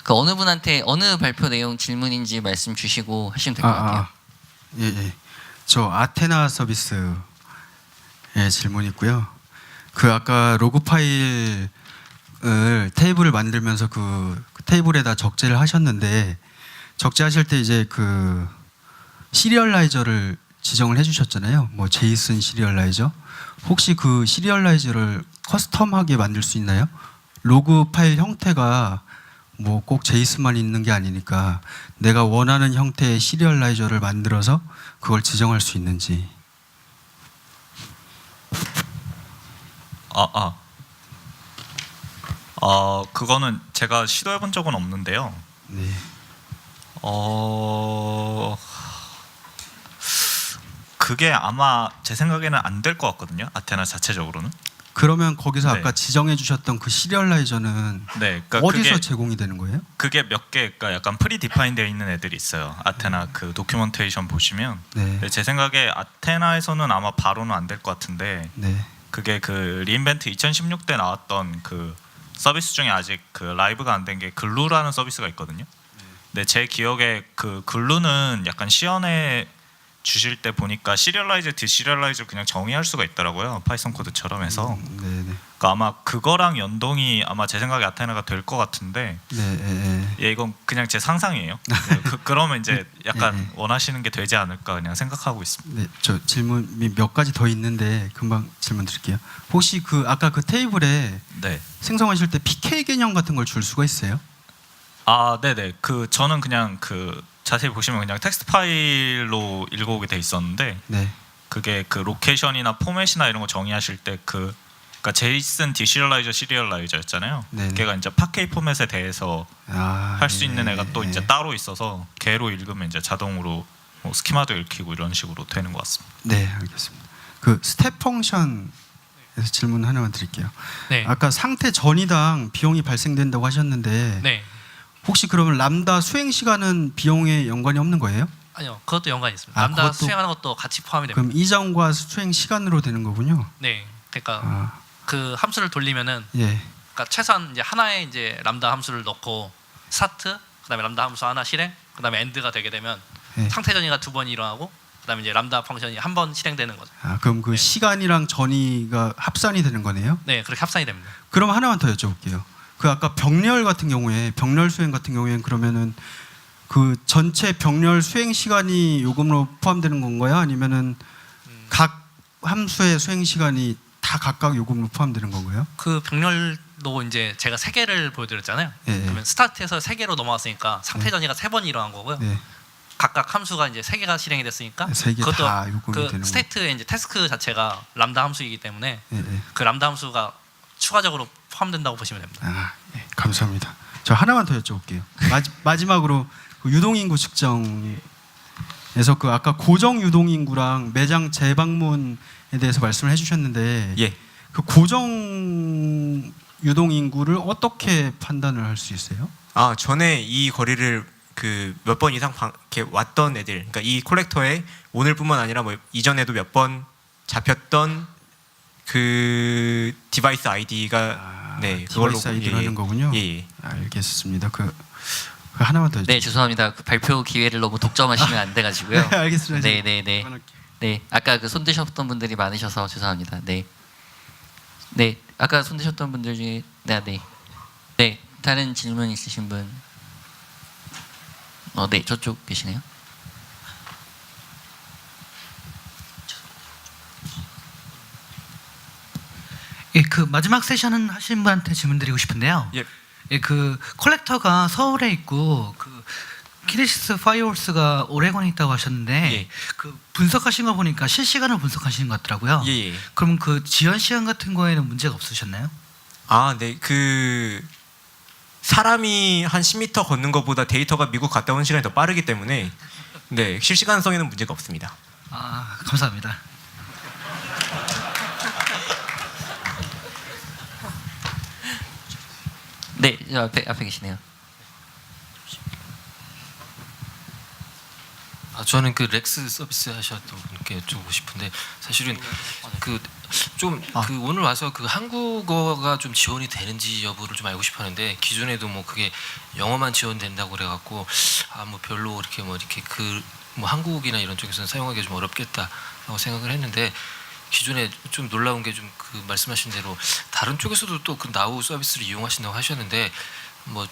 그 어느 분한테 어느 발표 내용 질문인지 말씀 주시고 하시면 될 것 같아요. 예. 저 아테나 서비스에 질문 있고요. 그 아까 로그 파일을 테이블을 만들면서 그 테이블에다 적재를 하셨는데 적재하실 때 이제 그 시리얼라이저를 지정을 해주셨잖아요. 뭐 제이슨 시리얼라이저. 혹시 그 시리얼라이저를 커스텀하게 만들 수 있나요? 로그 파일 형태가 뭐 꼭 제이슨만 있는 게 아니니까 내가 원하는 형태의 시리얼라이저를 만들어서 그걸 지정할 수 있는지. 그거는 제가 시도해 본 적은 없는데요. 네. 그게 아마 제 생각에는 안 될 것 같거든요. 아테나 자체적으로는. 그러면 거기서 네. 아까 지정해 주셨던 그 시리얼라이저는 네, 그러니까 어디서 제공이 되는 거예요? 그게 몇 개, 그러니까 약간 프리디파인 되어 있는 애들이 있어요. 아테나 그 도큐멘테이션 보시면. 네. 근데 제 생각에 아테나에서는 아마 바로는 안 될 것 같은데 네. 그게 그 리인벤트 2016 때 나왔던 그 서비스 중에 아직 그 라이브가 안 된 게 글루라는 서비스가 있거든요. 근데 제 기억에 그 글루는 약간 시연해 주실 때 보니까 시리얼라이즈, 디시리얼라이즈 그냥 정의할 수가 있더라고요. 파이썬 코드처럼 해서. 네. 그러니까 아마 그거랑 연동이 아마 제 생각에 아테나가 될 것 같은데. 네. 예, 이건 그냥 제 상상이에요. 그러면 이제 약간 네. 원하시는 게 되지 않을까 그냥 생각하고 있습니다. 네, 저 질문이 몇 가지 더 있는데 금방 질문 드릴게요. 혹시 그 아까 그 테이블에 네. 생성하실 때 PK 개념 같은 걸 줄 수가 있어요? 네네. 그 저는 그냥 그 자세히 보시면 그냥 텍스트 파일로 읽어오게 돼 있었는데 네. 그게 그 로케이션이나 포맷이나 이런 거 정의하실 때 그러니까 제이슨 디시리얼라이저 시리얼라이저였잖아요. 네네. 걔가 이제 파케이 포맷에 대해서 할 수 있는 애가 또 이제 따로 있어서 걔로 읽으면 이제 자동으로 뭐 스키마도 읽히고 이런 식으로 되는 것 같습니다. 네, 알겠습니다. 그 스텝 펑션에서 질문 하나만 드릴게요. 네. 아까 상태 전이당 비용이 발생된다고 하셨는데 네. 혹시 그러면 람다 수행 시간은 비용에 연관이 없는 거예요? 아니요. 그것도 연관이 있습니다. 아, 람다 그것도- 수행하는 것도 같이 포함이 됩니다. 그럼 이전과 수행 시간으로 되는 거군요. 네. 그러니까 아, 그 함수를 돌리면은 예. 그러니까 최소한 이제 하나의 이제 람다 함수를 넣고 스타트, 그다음에 람다 함수 하나 실행, 그다음에 엔드가 되게 되면 예. 상태 전이가 두 번 일어나고 그다음에 이제 람다 펑션이 한 번 실행되는 거죠. 그럼 그 네. 시간이랑 전이가 합산이 되는 거네요? 네, 그렇게 합산이 됩니다. 그럼 하나만 더 여쭤볼게요. 그 아까 병렬 같은 경우에 병렬 수행 같은 경우에는 그러면은 그 전체 병렬 수행 시간이 요금으로 포함되는 건가요? 아니면은 각 함수의 수행 시간이 다 각각 요금으로 포함되는 건가요? 그 병렬도 이제 제가 세 개를 보여드렸잖아요. 예. 그러면 스타트에서 세 개로 넘어갔으니까 상태 전이가 세 번 일어난 거고요. 네. 각각 함수가 이제 세 개가 실행이 됐으니까 세 개 그것도 다 요금이 그 되는 스테이트의 이제 태스크 자체가 람다 함수이기 때문에 거. 예. 그 람다 함수가 추가적으로 포함된다고 보시면 됩니다. 예. 감사합니다. 저 하나만 더 여쭤볼게요. 마지막으로 그 유동인구 측정에서 그 아까 고정 유동인구랑 매장 재방문에 대해서 말씀을 해주셨는데 예. 그 고정 유동인구를 어떻게 판단을 할 수 있어요? 전에 이 거리를 그 몇 번 이상 이렇게 왔던 애들, 그러니까 이 콜렉터에 오늘뿐만 아니라 뭐 이전에도 몇 번 잡혔던 그 디바이스 아이디가 네 그걸로 디바이스 아이디로 하는 거군요. 예. 알겠습니다. 그 하나만 더. 네, 죄송합니다. 그 발표 기회를 너무 독점하시면 안 돼가지고요. 네, 알겠습니다. 네. 네, 아까 그 손 드셨던 분들이 많으셔서 죄송합니다. 네, 아까 손 드셨던 분들 중에 네, 다른 질문 있으신 분? 네, 저쪽 계시네요. 예, 그 마지막 세션은 하신 분한테 질문드리고 싶은데요. 예. 예, 그 콜렉터가 서울에 있고 그 키네시스 파이어홀스가 오레곤에 있다고 하셨는데 예. 그 분석하신 거 보니까 실시간으로 분석하시는 것 같더라고요. 예. 그럼 그 지연 시간 같은 거에는 문제가 없으셨나요? 네. 그 사람이 한 10m 걷는 것보다 데이터가 미국 갔다 오는 시간이 더 빠르기 때문에 네 실시간성에는 문제가 없습니다. 감사합니다. 네, 저 앞에 계시네요. 저는 그 렉스 서비스 하셨던 분께 여쭤보고 싶은데 사실은 그 좀 그 오늘 와서 그 한국어가 좀 지원이 되는지 여부를 좀 알고 싶었는데 기존에도 뭐 그게 영어만 지원된다고 그래갖고 뭐 별로 이렇게 뭐 이렇게 그 뭐 한국이나 이런 쪽에서는 사용하기 좀 어렵겠다라고 생각을 했는데 기존에 좀 놀라운 게 좀 그 말씀하신 대로 다른 쪽에서도 또 그 나우 서비스를 이용하신다고 하셨는데 뭐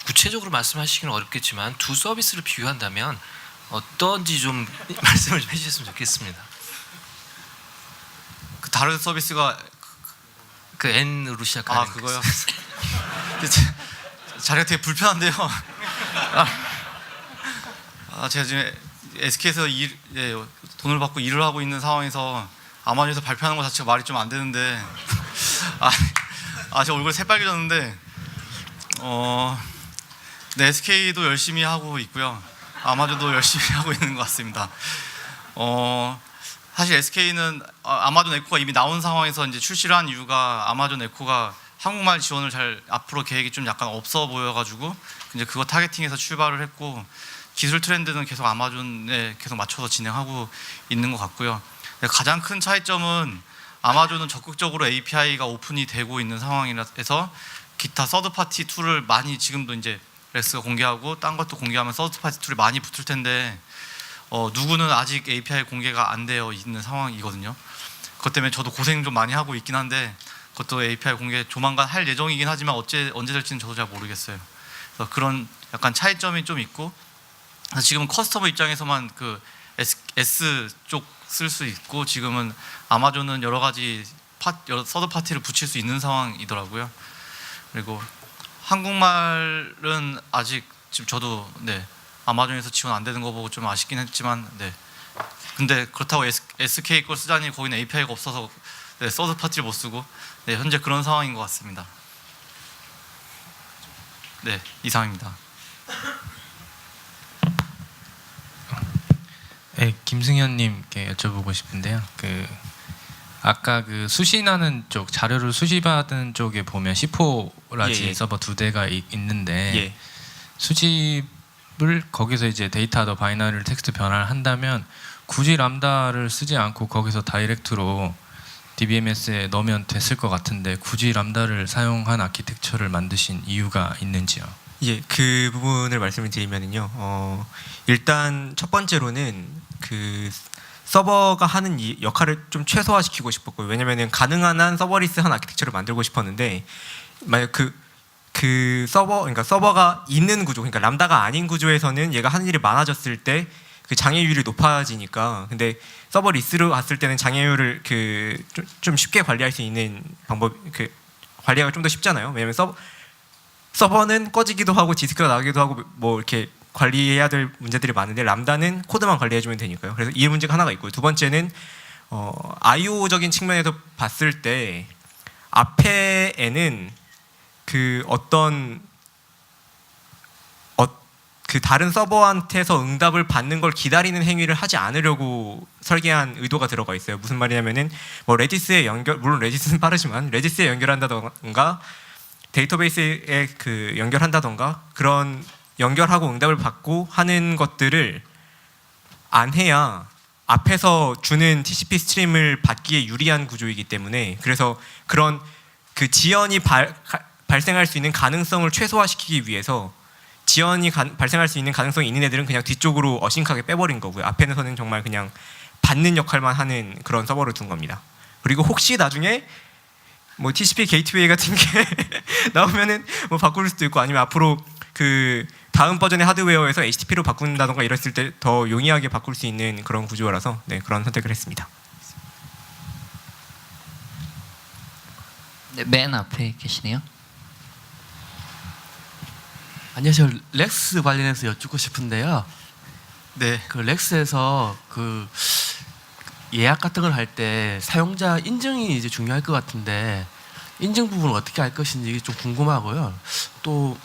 구체적으로 말씀하시기는 어렵겠지만 두 서비스를 비교한다면 어떤지 좀 말씀을 좀 해주셨으면 좋겠습니다. 그 다른 서비스가 그 N으로 시작하는 그거요? 자리가 되게 불편한데요. 제가 지금 SK에서 돈을 받고 일을 하고 있는 상황에서 아마존에서 발표하는 것 자체가 말이 좀 안 되는데 제 얼굴 새빨개졌는데 네, SK도 열심히 하고 있고요. 아마존도 열심히 하고 있는 것 같습니다. 사실 SK는 아마존 에코가 이미 나온 상황에서 이제 출시를 한 이유가 아마존 에코가 한국말 지원을 잘 앞으로 계획이 좀 약간 없어 보여가지고 이제 그거 타겟팅해서 출발을 했고 기술 트렌드는 계속 아마존에 계속 맞춰서 진행하고 있는 것 같고요. 가장 큰 차이점은 아마존은 적극적으로 API가 오픈이 되고 있는 상황이라서 기타 서드 파티 툴을 많이 지금도 이제 렉스가 공개하고 딴 것도 공개하면 서드 파티 툴이 많이 붙을 텐데 누구는 아직 API 공개가 안 되어 있는 상황이거든요. 그것 때문에 저도 고생 좀 많이 하고 있긴 한데 그것도 API 공개 조만간 할 예정이긴 하지만 언제 될지는 저도 잘 모르겠어요. 그래서 그런 약간 차이점이 좀 있고 지금은 커스터머 입장에서만 그 S 쪽 쓸 수 있고 지금은 아마존은 여러 가지 서드 파티를 붙일 수 있는 상황이더라고요. 그리고 한국말은 아직 지금 저도 아마존에서 지원 안 되는 거 보고 좀 아쉽긴 했지만 근데 그렇다고 SK 걸 쓰자니 거기는 API가 없어서 서드 파티를 못 쓰고 현재 그런 상황인 것 같습니다. 네, 이상입니다. 네, 김승현님께 여쭤보고 싶은데요. 아까 그 수신하는 쪽 자료를 수집하는 쪽에 보면 C4라지 서버 2대가 있는데 수집을 거기서 이제 데이터 더 바이너리를 텍스트 변화를 한다면 굳이 람다를 쓰지 않고 거기서 다이렉트로 DBMS에 넣으면 됐을 것 같은데 굳이 람다를 사용한 아키텍처를 만드신 이유가 있는지요? 그 부분을 말씀을 드리면요. 일단 첫 번째로는 그 서버가 하는 이 역할을 좀 최소화시키고 싶었고요. 왜냐면은 가능한 한 서버리스한 아키텍처를 만들고 싶었는데 만약 그 서버, 그러니까 서버가 있는 구조, 그러니까 람다가 아닌 구조에서는 얘가 하는 일이 많아졌을 때 그 장애율이 높아지니까. 근데 서버리스로 왔을 때는 장애율을 좀 쉽게 관리할 수 있는 방법, 관리가 좀 더 쉽잖아요. 왜냐면 서버는 꺼지기도 하고 디스크가 나가기도 하고 뭐 이렇게 관리해야 될 문제들이 많은데 람다는 코드만 관리해주면 되니까요. 그래서 이 문제가 하나가 있고요. 두 번째는 IO적인 측면에서 봤을 때 앞에는 그 다른 서버한테서 응답을 받는 걸 기다리는 행위를 하지 않으려고 설계한 의도가 들어가 있어요. 무슨 말이냐면은 뭐 레디스에 물론 레디스는 빠르지만 레디스에 연결한다던가 데이터베이스에 연결한다던가 그런 연결하고 응답을 받고 하는 것들을 안 해야 앞에서 주는 TCP 스트림을 받기에 유리한 구조이기 때문에 그래서 그런 그 지연이 발생할 수 있는 가능성을 최소화시키기 위해서 지연이 발생할 수 있는 가능성이 있는 애들은 그냥 뒤쪽으로 어싱크하게 빼버린 거고요. 앞에서는 정말 그냥 받는 역할만 하는 그런 서버를 둔 겁니다. 그리고 혹시 나중에 뭐 TCP 게이트웨이 같은 게 나오면은 뭐 바꿀 수도 있고 아니면 앞으로 그 다음 버전의 하드웨어에서 HTTP로 바꾼다던가 이랬을 때 더 용이하게 바꿀 수 있는 그런 구조라서 그런 선택을 했습니다. 네, 맨 앞에 계시네요. 안녕하세요. 렉스 관련해서 여쭙고 싶은데요. 네. 그 렉스에서 그 예약 같은 걸 할 때 사용자 인증이 이제 중요할 것 같은데 인증 부분을 어떻게 할 것인지 좀 궁금하고요. 또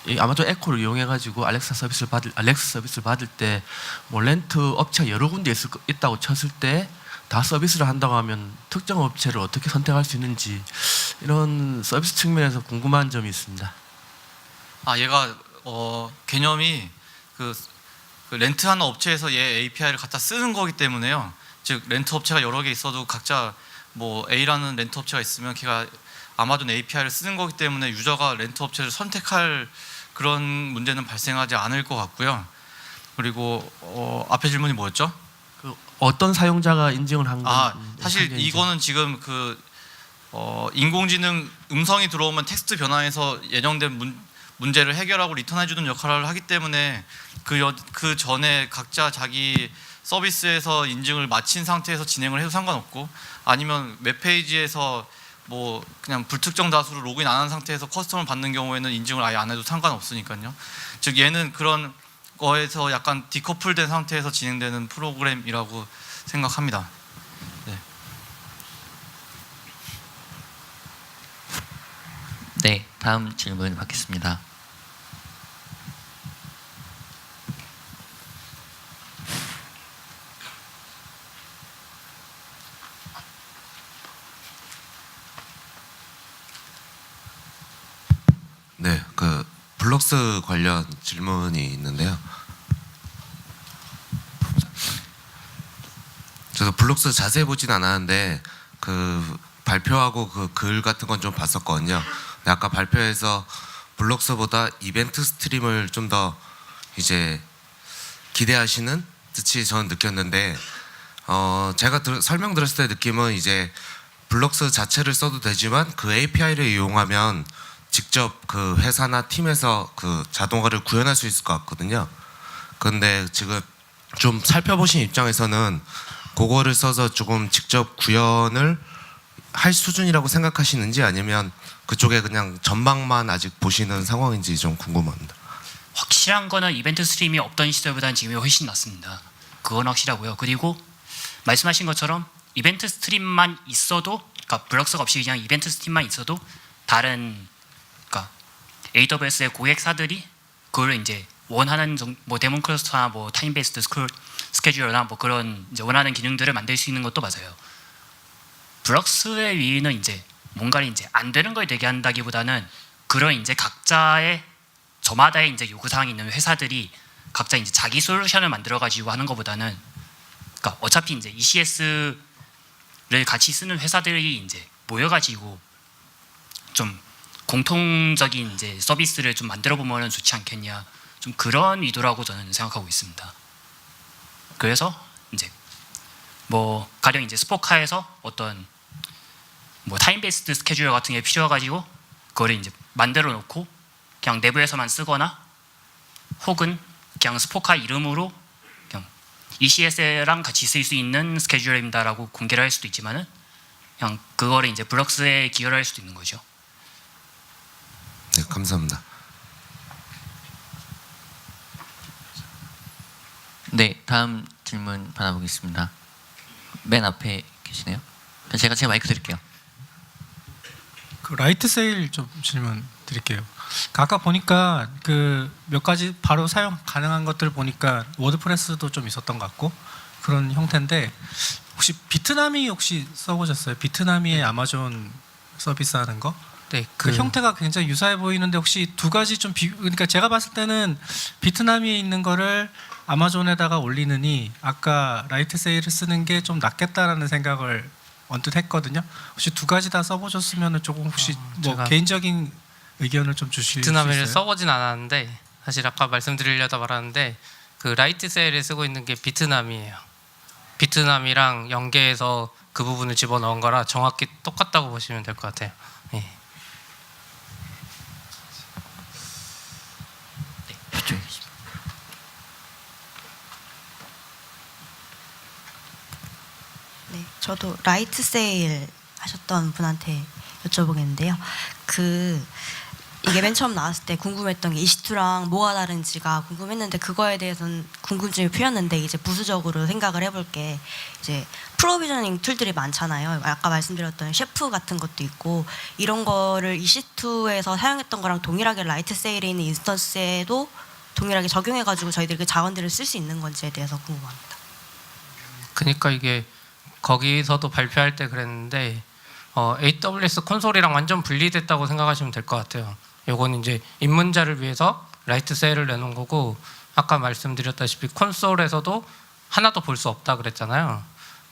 이 아마존 에코를 이용해 가지고 알렉스 서비스를 받을 때 뭐 렌트 업체가 여러 군데 있다고 쳤을 때 다 서비스를 한다고 하면 특정 업체를 어떻게 선택할 수 있는지 이런 서비스 측면에서 궁금한 점이 있습니다. 얘가 개념이 그 렌트하는 업체에서 얘 API를 갖다 쓰는 거기 때문에요. 즉 렌트 업체가 여러 개 있어도 각자 뭐 A라는 렌트 업체가 있으면 걔가 아마존 API를 쓰는 거기 때문에 유저가 렌트 업체를 선택할 그런 문제는 발생하지 않을 것 같고요. 그리고 앞에 질문이 뭐였죠? 그 어떤 사용자가 인증을 한 건? 사실 이거는 지금 인공지능 음성이 들어오면 텍스트 변화해서 예정된 문제를 해결하고 리턴해주는 역할을 하기 때문에 그 전에 각자 자기 서비스에서 인증을 마친 상태에서 진행을 해도 상관없고, 아니면 웹페이지에서 뭐 그냥 불특정 다수로 로그인 안 한 상태에서 커스텀을 받는 경우에는 인증을 아예 안 해도 상관없으니까요. 즉 얘는 그런 거에서 약간 디커플된 상태에서 진행되는 프로그램이라고 생각합니다. 네. 네, 다음 질문 받겠습니다. 네, 그 블록스 관련 질문이 있는데요. 저도 블록스 자세히 보진 않았는데 그 발표하고 그 글 같은 건 좀 봤었거든요. 근데 아까 발표에서 블록스보다 이벤트 스트림을 좀 더 이제 기대하시는 듯이 저는 느꼈는데, 제가 설명 들었을 때 느낌은 이제 블록스 자체를 써도 되지만 그 API를 이용하면 직접 그 회사나 팀에서 그 자동화를 구현할 수 있을 것 같거든요. 그런데 지금 좀 살펴보신 입장에서는 그거를 써서 조금 직접 구현을 할 수준이라고 생각하시는지, 아니면 그쪽에 그냥 전망만 아직 보시는 상황인지 좀 궁금합니다. 확실한 거는 이벤트 스트림이 없던 시절보다는 지금이 훨씬 낫습니다. 그건 확실하고요. 그리고 말씀하신 것처럼 이벤트 스트림만 있어도, 그러니까 블록스가 없이 그냥 이벤트 스트림만 있어도 다른, 그러니까 AWS의 고객사들이 그걸 이제 원하는 뭐 데몬 클러스터나 뭐 타임 베이스드 스케줄러나 뭐 그런 이제 원하는 기능들을 만들 수 있는 것도 맞아요. 블록스의 위는 이제 뭔가를 이제 안 되는 걸 되게 한다기보다는 그런 이제 각자의 저마다의 이제 요구사항이 있는 회사들이 각자 이제 자기 솔루션을 만들어 가지고 하는 것보다는, 그러니까 어차피 이제 ECS를 같이 쓰는 회사들이 이제 모여 가지고 좀 공통적인 이제 서비스를 좀 만들어 보면 좋지 않겠냐, 좀 그런 의도라고 저는 생각하고 있습니다. 그래서 이제 뭐 가령 이제 스포카에서 어떤 뭐 타임 베이스드 스케줄러 같은 게 필요해가지고 그거를 이제 만들어 놓고 그냥 내부에서만 쓰거나, 혹은 그냥 스포카 이름으로 그냥 ECS랑 같이 쓸 수 있는 스케줄러입니다라고 공개를 할 수도 있지만은 그냥 그거를 이제 블록스에 기여를 할 수도 있는 거죠. 네, 감사합니다. 네, 다음 질문 받아보겠습니다. 맨 앞에 계시네요. 제가 마이크 드릴게요. 그 라이트 세일 좀 질문 드릴게요. 아까 보니까 그 몇 가지 바로 사용 가능한 것들 보니까 워드프레스도 좀 있었던 것 같고 그런 형태인데, 혹시 비트나미 혹시 써보셨어요? 비트나미의 아마존 서비스 하는 거? 네, 그 형태가 굉장히 유사해 보이는데 혹시 두 가지 좀 그러니까 제가 봤을 때는 비트나미에 있는 거를 아마존에다가 올리느니 아까 라이트 세일을 쓰는 게 좀 낫겠다라는 생각을 언뜻 했거든요. 혹시 두 가지 다 써보셨으면 조금 혹시 뭐 개인적인 의견을 좀 주실 수 있어요? 비트나미를 써보진 않았는데, 사실 아까 말씀드리려다 말았는데 그 라이트 세일에 쓰고 있는 게 비트나미예요. 비트나미랑 연계해서 그 부분을 집어넣은 거라 정확히 똑같다고 보시면 될 것 같아요. 예. 네, 저도 라이트 세일 하셨던 분한테 여쭤보겠는데요. 이게 맨 처음 나왔을 때 궁금했던 게 EC2랑 뭐가 다른지가 궁금했는데, 그거에 대해서는 궁금증이 풀렸는데, 이제 부수적으로 생각을 해볼 게 이제 프로비저닝 툴들이 많잖아요. 아까 말씀드렸던 셰프 같은 것도 있고, 이런 거를 EC2에서 사용했던 거랑 동일하게 라이트 세일에 있는 인스턴스에도 동일하게 적용해가지고 저희들이 그 자원들을 쓸 수 있는 건지에 대해서 궁금합니다. 그러니까 이게 거기서도 발표할 때 그랬는데 AWS 콘솔이랑 완전 분리됐다고 생각하시면 될 것 같아요. 요건 이제 입문자를 위해서 라이트 세일을 내놓은 거고, 아까 말씀드렸다시피 콘솔에서도 하나도 볼 수 없다 그랬잖아요.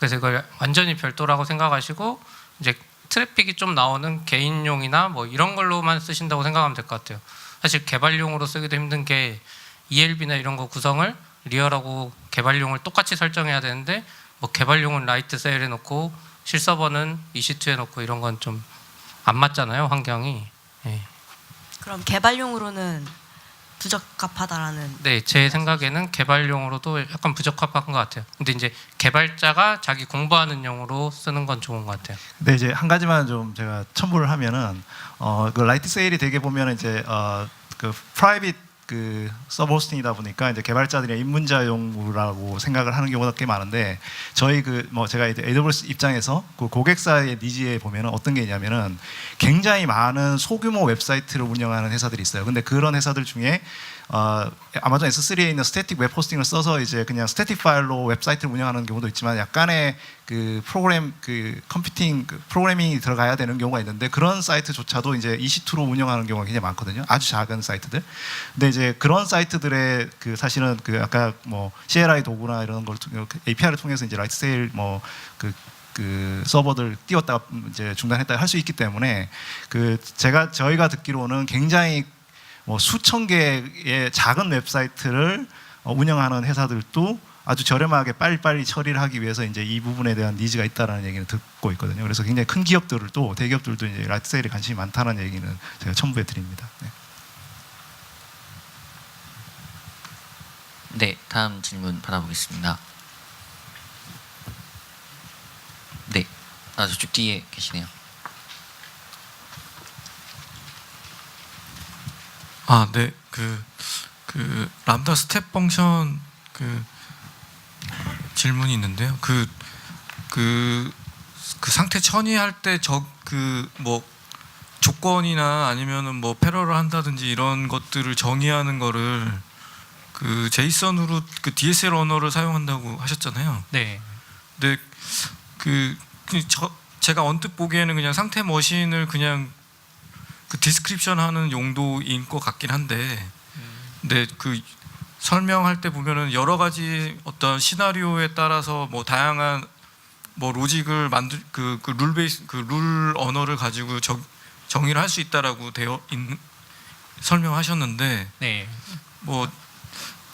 그래서 이걸 완전히 별도라고 생각하시고 이제 트래픽이 좀 나오는 개인용이나 뭐 이런 걸로만 쓰신다고 생각하면 될 것 같아요. 사실 개발용으로 쓰기도 힘든 게 ELB나 이런 거 구성을 리얼하고 개발용을 똑같이 설정해야 되는데 뭐 개발용은 라이트 세일해 놓고 실서버는 EC2에 놓고 이런 건 좀 안 맞잖아요, 환경이. 예. 그럼 개발용으로는 부적합하다라는. 네, 제 생각에는 개발용으로도 약간 부적합한 것 같아요. 근데 이제 개발자가 자기 공부하는 용으로 쓰는 건 좋은 것 같아요. 네, 이제 한 가지만 좀 제가 첨부를 하면은 그 라이트 세일이 되게 보면 이제 그 프라이빗 그 서버 호스팅이다 보니까 이제 개발자들이 입문자용으로라고 생각을 하는 경우가 꽤 많은데 저희 그 뭐 제가 이제 AWS 입장에서 그 고객사의 니즈에 보면은 어떤 게 있냐면은 굉장히 많은 소규모 웹사이트를 운영하는 회사들이 있어요. 근데 그런 회사들 중에 아마존 S3에 있는 스태틱 웹 호스팅을 써서 이제 그냥 스태틱 파일로 웹사이트를 운영하는 경우도 있지만 약간의 그 프로그램 그 컴퓨팅 그 프로그래밍이 들어가야 되는 경우가 있는데 그런 사이트조차도 이제 EC2로 운영하는 경우가 굉장히 많거든요. 아주 작은 사이트들. 근데 이제 그런 사이트들의 그 사실은 그 아까 뭐 CLI 도구나 이런 걸 API를 통해서 이제 라이트 세일 뭐 그 서버들 띄웠다가 이제 중단했다가 할 수 있기 때문에 그 저희가 듣기로는 굉장히 뭐 수천 개의 작은 웹사이트를 운영하는 회사들도 아주 저렴하게 빨리빨리 처리를 하기 위해서 이제 이 부분에 대한 니즈가 있다라는 얘기는 듣고 있거든요. 그래서 굉장히 큰 기업들도 대기업들도 이제 라이트 세일에 관심이 많다는 얘기는 제가 첨부해 드립니다. 네. 네, 다음 질문 받아보겠습니다. 네, 저쪽 뒤에 계시네요. 네, 그 람다 스텝 펑션 그 질문이 있는데요. 그 상태 천이할 때 뭐 조건이나 아니면은 뭐 패러를 한다든지 이런 것들을 정의하는 거를 그 제이슨으로 그 DSL 언어를 사용한다고 하셨잖아요. 네. 근데 제가 언뜻 보기에는 그냥 상태 머신을 그냥 그 디스크립션 하는 용도인 것 같긴 한데, 근데 그 설명할 때 보면은 여러 가지 어떤 시나리오에 따라서 뭐 다양한 뭐 로직을 룰 베이스 룰 언어를 가지고 정의를 할 수 있다라고 설명하셨는데, 네. 뭐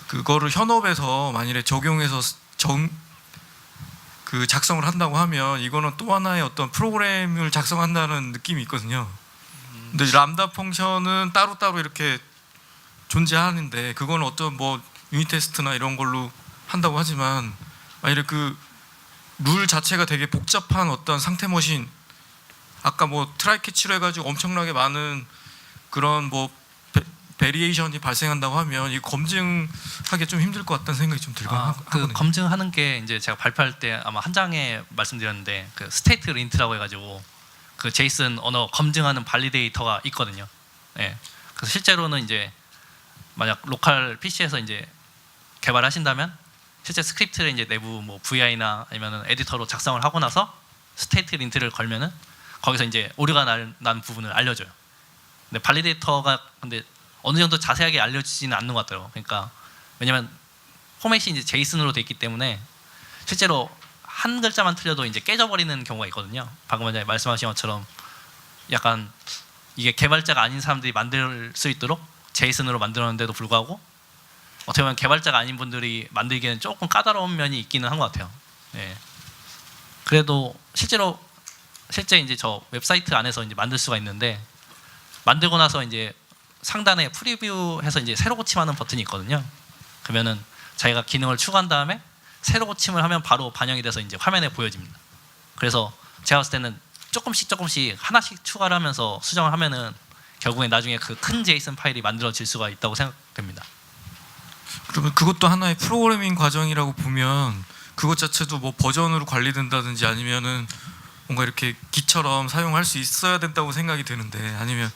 그거를 현업에서 만일에 적용해서 작성을 한다고 하면 이거는 또 하나의 어떤 프로그램을 작성한다는 느낌이 있거든요. 근데 람다 펑션은 따로따로 이렇게 존재하는데 그건 어떤 뭐 유닛 테스트나 이런 걸로 한다고 하지만 만일에 그 룰 자체가 되게 복잡한 어떤 상태 머신, 아까 뭐 트라이 캐치로 해가지고 엄청나게 많은 그런 뭐 베리에이션이 발생한다고 하면 이 검증하기 좀 힘들 것 같다는 생각이 좀 들긴 하거든요. 그 검증하는 게 이제 제가 발표할 때 아마 한 장에 말씀드렸는데 그 스테이트 린트라고 해가지고 그 제이슨 언어 검증하는 발리데이터가 있거든요. 네. 그래서 실제로는 이제 만약 로컬 PC에서 이제 개발하신다면 실제 스크립트를 이제 내부 뭐 VI나 아니면은 에디터로 작성을 하고 나서 스테이트 린트를 걸면은 거기서 이제 오류가 난 부분을 알려줘요. 근데 발리데이터가 근데 어느 정도 자세하게 알려지지는 않는 것 같아요. 그러니까 왜냐면 포맷이 이제 제이슨으로 돼 있기 때문에 실제로 한 글자만 틀려도 이제 깨져버리는 경우가 있거든요. 방금 전에 말씀하신 것처럼 약간 이게 개발자가 아닌 사람들이 만들 수 있도록 제이슨으로 만들었는데도 불구하고 어떻게 보면 개발자가 아닌 분들이 만들기에는 조금 까다로운 면이 있기는 한 것 같아요. 네. 그래도 실제 이제 저 웹사이트 안에서 이제 만들 수가 있는데 만들고 나서 이제 상단에 프리뷰해서 이제 새로 고침하는 버튼이 있거든요. 그러면은 자기가 기능을 추가한 다음에 새로 고침을 하면 바로 반영이 돼서 이제 화면에 보여집니다. 그래서 제가 봤을 때는 조금씩 하나씩 추가를 하면서 수정을 하면은 결국에 나중에 그 큰 제이슨 파일이 만들어질 수가 있다고 생각됩니다. 그러면 그것도 하나의 프로그래밍 과정이라고 보면 그것 자체도 뭐 버전으로 관리된다든지 아니면은 뭔가 이렇게 기처럼 사용할 수 있어야 된다고 생각이 드는데, 아니면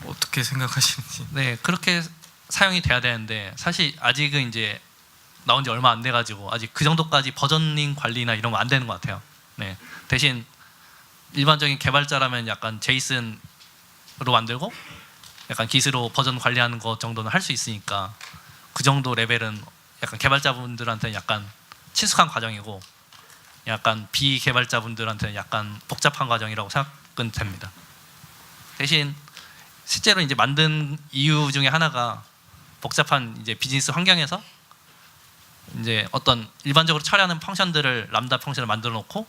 어떻게 생각하시는지. 네, 그렇게 사용이 돼야 되는데 사실 아직은 이제 나온 지 얼마 안 돼가지고 아직 그 정도까지 버전링 관리나 이런 거 안 되는 것 같아요. 네, 대신 일반적인 개발자라면 약간 제이슨으로 만들고 약간 기스로 버전 관리하는 것 정도는 할 수 있으니까 그 정도 레벨은 약간 개발자분들한테는 약간 친숙한 과정이고, 약간 비개발자분들한테는 약간 복잡한 과정이라고 생각은 됩니다. 대신 실제로 이제 만든 이유 중에 하나가 복잡한 이제 비즈니스 환경에서 이제 어떤 일반적으로 처리하는 펑션들을 람다 펑션을 만들어 놓고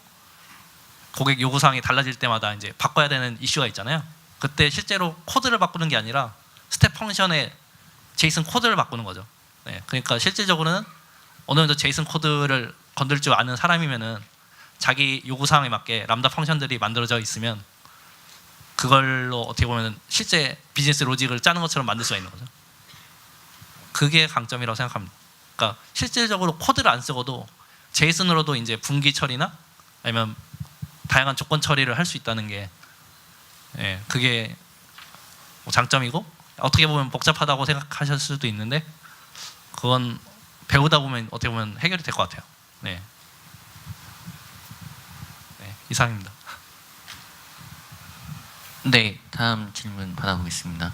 고객 요구 사항이 달라질 때마다 이제 바꿔야 되는 이슈가 있잖아요. 그때 실제로 코드를 바꾸는 게 아니라 스텝 펑션의 제이슨 코드를 바꾸는 거죠. 네, 그러니까 실질적으로는 어느 정도 제이슨 코드를 건들 줄 아는 사람이면은 자기 요구 사항에 맞게 람다 펑션들이 만들어져 있으면 그걸로 어떻게 보면 실제 비즈니스 로직을 짜는 것처럼 만들 수가 있는 거죠. 그게 강점이라고 생각합니다. 그러니까 실질적으로 코드를 안 쓰고도 제이슨으로도 이제 분기 처리나 아니면 다양한 조건 처리를 할 수 있다는 게 그게 장점이고, 어떻게 보면 복잡하다고 생각하실 수도 있는데 그건 배우다 보면 어떻게 보면 해결이 될 것 같아요. 네, 이상입니다. 네, 다음 질문 받아보겠습니다.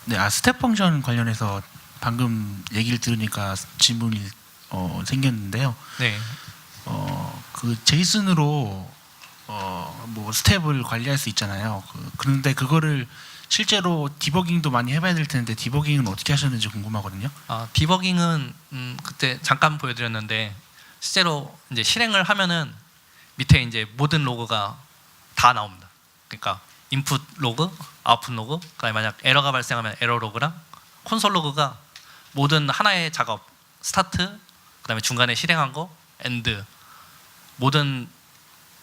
네, 스텝 펑션 관련해서 방금 얘기를 들으니까 질문이 생겼는데요. 네. 그 제이슨으로 뭐 스텝을 관리할 수 있잖아요. 그런데 그거를 실제로 디버깅도 많이 해봐야 될 텐데 디버깅은 어떻게 하셨는지 궁금하거든요. 디버깅은 그때 잠깐 보여드렸는데 실제로 이제 실행을 하면은 밑에 이제 모든 로그가 다 나옵니다. 그러니까 인풋 로그, 아웃풋 로그, 그다음에 만약 에러가 발생하면 에러 로그랑 콘솔 로그가 모든 하나의 작업, 스타트, 그다음에 중간에 실행한 거, 엔드, 모든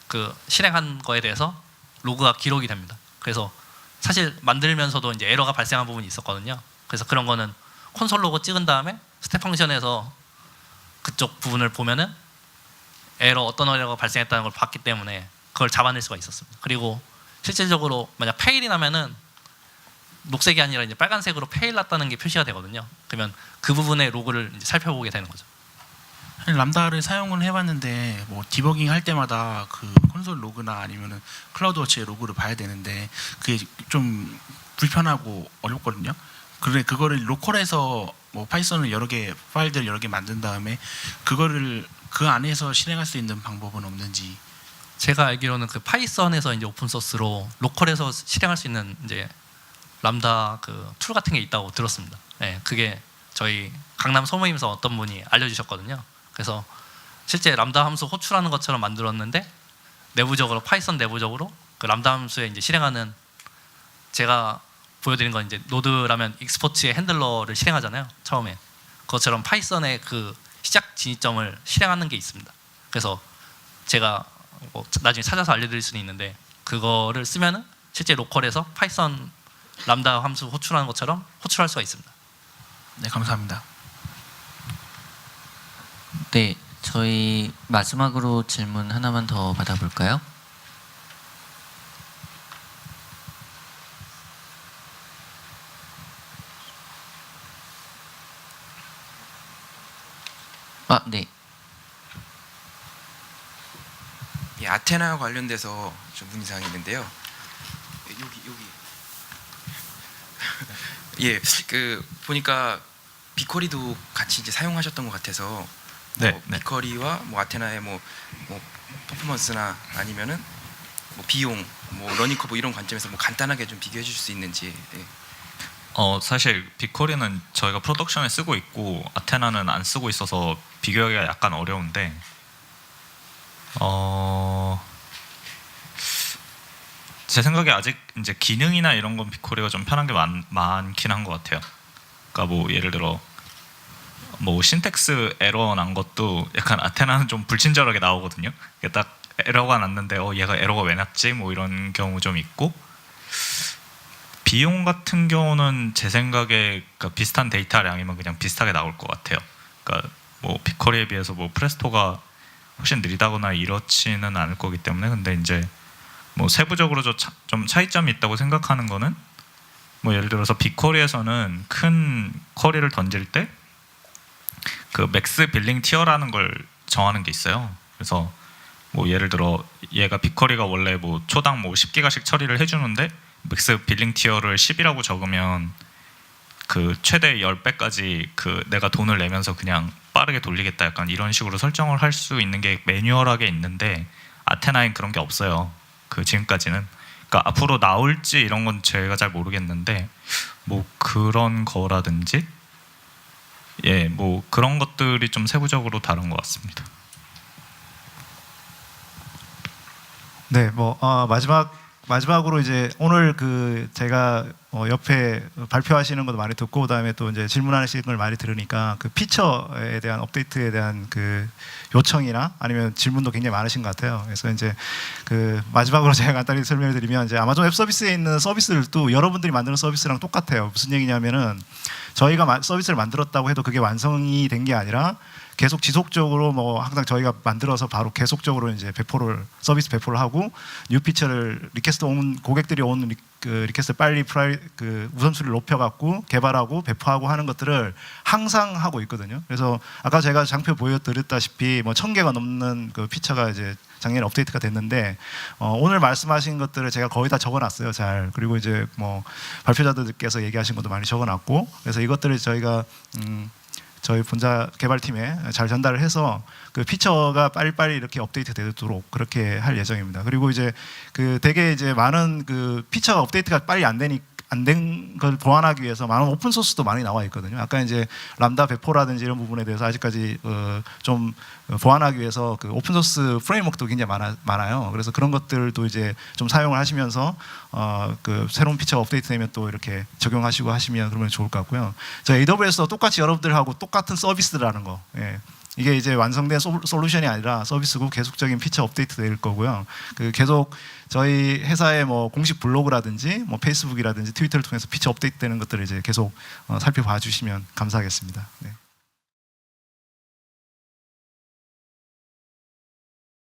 그 실행한 거에 대해서 로그가 기록이 됩니다. 그래서 사실 만들면서도 이제 에러가 발생한 부분이 있었거든요. 그래서 그런 거는 콘솔 로그 찍은 다음에 스텝 펑션에서 그쪽 부분을 보면은 어떤 에러가 발생했다는 걸 봤기 때문에 그걸 잡아낼 수가 있었습니다. 그리고 실질적으로 만약 페일이 나면은 녹색이 아니라 이제 빨간색으로 페일 났다는 게 표시가 되거든요. 그러면 그 부분의 로그를 이제 살펴보게 되는 거죠. 람다를 사용을 해봤는데 뭐 디버깅 할 때마다 그 콘솔 로그나 아니면은 클라우드워치의 로그를 봐야 되는데 그게 좀 불편하고 어렵거든요. 그래 그거를 로컬에서 뭐 파이썬을 여러 개 파일들 여러 개 만든 다음에 그거를 그 안에서 실행할 수 있는 방법은 없는지. 제가 알기로는 그 파이썬에서 이제 오픈 소스로 로컬에서 실행할 수 있는 이제 람다 그 툴 같은 게 있다고 들었습니다. 네, 그게 저희 강남 소모임에서 어떤 분이 알려주셨거든요. 그래서 실제 람다 함수 호출하는 것처럼 만들었는데 내부적으로 파이썬 내부적으로 그 람다 함수에 이제 실행하는, 제가 보여드린 건 이제 노드라면 익스포츠의 핸들러를 실행하잖아요. 처음에 그것처럼 파이썬의 그 시작 진입점을 실행하는 게 있습니다. 그래서 제가 뭐 나중에 찾아서 알려드릴 수는 있는데 그거를 쓰면은 실제 로컬에서 파이썬 람다 함수 호출하는 것처럼 호출할 수가 있습니다. 네, 감사합니다. 네, 저희 마지막으로 질문 하나만 더 받아볼까요? 네. 예, 아테나 관련돼서 좀 문의사항이 있는데요. 여기 예, 그 보니까 비쿼리도 같이 이제 사용하셨던 것 같아서 네. 비쿼리와 뭐 아테나의 뭐 퍼포먼스나 아니면은 뭐 비용, 뭐 러닝 커브 이런 관점에서 뭐 간단하게 좀 비교해 주실 수 있는지. 네. 사실 비쿼리는 저희가 프로덕션에 쓰고 있고 아테나는 안 쓰고 있어서 비교하기가 약간 어려운데 제 생각에 아직 이제 기능이나 이런 건 비쿼리가 좀 편한 게 많긴 한 것 같아요. 그러니까 뭐 예를 들어 뭐 신텍스 에러 난 것도 약간 아테나는 좀 불친절하게 나오거든요. 딱 에러가 났는데 얘가 에러가 왜 났지? 뭐 이런 경우 좀 있고, 비용 같은 경우는 제 생각에 그러니까 비슷한 데이터량이면 그냥 비슷하게 나올 것 같아요. 그러니까 뭐 비쿼리에 비해서 뭐 프레스토가 훨씬 느리다거나 이렇지는 않을 거기 때문에, 근데 이제 뭐 세부적으로 좀 차이점이 있다고 생각하는 거는 뭐 예를 들어서 비쿼리에서는 큰 쿼리를 던질 때 그 맥스 빌링 티어라는 걸 정하는 게 있어요. 그래서 뭐 예를 들어 얘가 빅쿼리가 원래 뭐 초당 뭐 10기가씩 처리를 해주는데 맥스 빌링 티어를 10이라고 적으면 그 최대 10배까지 그 내가 돈을 내면서 그냥 빠르게 돌리겠다 약간 이런 식으로 설정을 할 수 있는 게 매뉴얼하게 있는데 아테나엔 그런 게 없어요. 그 지금까지는. 그러니까 앞으로 나올지 이런 건 제가 잘 모르겠는데 뭐 그런 거라든지 예, 뭐 그런 것들이 좀 세부적으로 다른 것 같습니다. 네, 뭐 마지막으로 이제 오늘 그 제가 옆에 발표하시는 것도 많이 듣고 그다음에 또 이제 질문하시는 걸 많이 들으니까 그 피처에 대한 업데이트에 대한 그 요청이나 아니면 질문도 굉장히 많으신 것 같아요. 그래서 이제 그 마지막으로 제가 간단히 설명을 드리면 이제 아마존 웹 서비스에 있는 서비스들도 여러분들이 만드는 서비스랑 똑같아요. 무슨 얘기냐면은 저희가 서비스를 만들었다고 해도 그게 완성이 된 게 아니라 계속 지속적으로 뭐 항상 저희가 만들어서 바로 계속적으로 이제 서비스 배포를 하고 뉴 피처를 리퀘스트 온 고객들이 온 그 리퀘스트 빨리 그 우선순위를 높여갖고 개발하고 배포하고 하는 것들을 항상 하고 있거든요. 그래서 아까 제가 장표 보여드렸다시피 뭐 1000개가 넘는 그 피처가 이제 작년에 업데이트가 됐는데 오늘 말씀하신 것들을 제가 거의 다 적어놨어요. 잘. 그리고 이제 뭐 발표자들께서 얘기하신 것도 많이 적어놨고 그래서 이것들을 저희가 저희 본사 개발팀에 잘 전달을 해서 그 피처가 빨리빨리 이렇게 업데이트 되도록 그렇게 할 예정입니다. 그리고 이제 그 되게 이제 많은 그 피처가 업데이트가 빨리 안 된 걸 보완하기 위해서 많은 오픈 소스도 많이 나와 있거든요. 아까 이제 람다 배포라든지 이런 부분에 대해서 아직까지 좀 보완하기 위해서 그 오픈 소스 프레임워크도 굉장히 많아요. 그래서 그런 것들도 이제 좀 사용을 하시면서 그 새로운 피처가 업데이트되면 또 이렇게 적용하시고 하시면 그러면 좋을 것 같고요. 저 AWS도 똑같이 여러분들하고 똑같은 서비스라는 거. 예. 이게 이제 완성된 솔루션이 아니라 서비스고 계속적인 피처 업데이트 될 거고요. 그 계속 저희 회사의 뭐 공식 블로그라든지 뭐 페이스북이라든지 트위터를 통해서 피처 업데이트 되는 것들을 이제 계속 살펴봐 주시면 감사하겠습니다. 네.